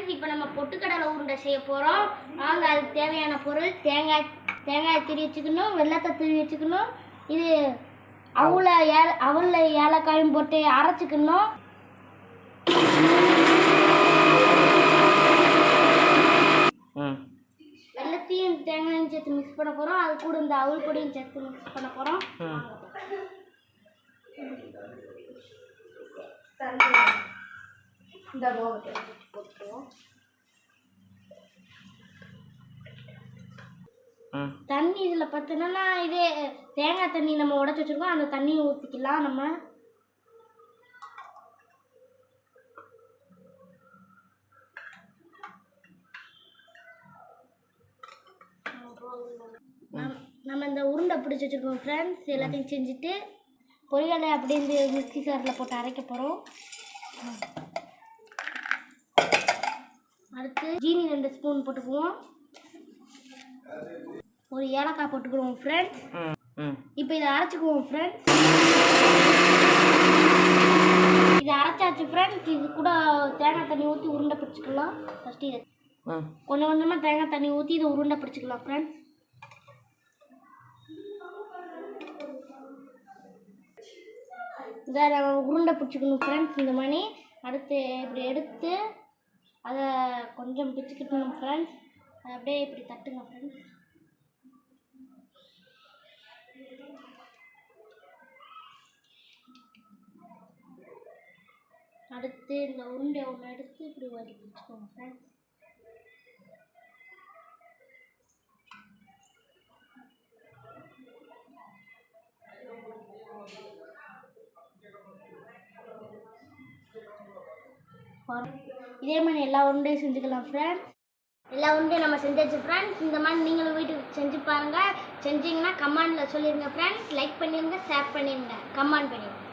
Friends, இப்போ நம்ம பொட்டுக்கடலை உருண்டை செய்ய போகிறோம். வாங்க, அதுக்கு தேவையான பொருள் தேங்காய் துருவி வச்சுக்கணும், வெள்ளத்தை துருவி வச்சுக்கணும். இது அவலில் ஏலக்காயும் போட்டு அரைச்சிக்கணும். வெள்ளத்தையும் தேங்காயும் சேர்த்து மிக்ஸ் பண்ண போகிறோம். அது கூட இந்த அவல் பொடியும் சேர்த்து மிக்ஸ் பண்ண போகிறோம். இந்த போட்டுருவோம். தண்ணி இதில் பார்த்தோன்னா இதே தேங்காய் தண்ணி நம்ம உடச்சி வச்சுருக்கோம். அந்த தண்ணியை ஊற்றிக்கலாம். நம்ம இந்த உருண்டை பிடிச்சி வச்சுருக்கோம் ஃப்ரெண்ட்ஸ். எல்லாத்தையும் செஞ்சுட்டு பொரியலை அப்படியே இந்த மிக்ஸி சாரில் போட்டு அரைக்க போகிறோம். அடுத்து ஜீனி 2 ஸ்பூன் போட்டுக்குவோம். ஒரு ஏலக்காய் போட்டுக்குவோம் ஃப்ரெண்ட்ஸ். இப்போ இதை அரைச்சிக்குவோம் ஃப்ரெண்ட்ஸ். இதை அரைச்சாச்சு ஃப்ரெண்ட்ஸ். இது கூட தேங்காய் தண்ணி ஊற்றி உருண்டை பிடிச்சிக்கலாம். ஃபஸ்ட்டு இதை கொஞ்சம் கொஞ்சமாக தேங்காய் தண்ணி ஊற்றி இதை உருண்டை பிடிச்சிக்கலாம் ஃப்ரெண்ட்ஸ். இதை நம்ம உருண்டை பிடிச்சிக்கணும் ஃப்ரெண்ட்ஸ். இந்த மாதிரி அடுத்து இப்படி எடுத்து அதை கொஞ்சம் பிடிச்சிக்கிட்டணும் ஃப்ரெண்ட்ஸ். அதை அப்படியே இப்படி தட்டுங்க ஃப்ரெண்ட்ஸ். அடுத்து இந்த உருண்டை ஒன்று எடுத்து இப்படி வரி பிடிச்சிக்கோங்க ஃப்ரெண்ட்ஸ். இதே மாதிரி எல்லா உருண்டையும் செஞ்சுக்கலாம் ஃப்ரெண்ட்ஸ். எல்லா உருண்டையும் நம்ம செஞ்சாச்சு ஃப்ரெண்ட்ஸ். இந்த மாதிரி நீங்களும் வீட்டுக்கு செஞ்சு பாருங்கள். செஞ்சிங்கன்னா கமெண்டில் சொல்லிடுங்க ஃப்ரெண்ட்ஸ். லைக் பண்ணிடுங்க, ஷேர் பண்ணிடுங்க, கமெண்ட் பண்ணிடுங்க.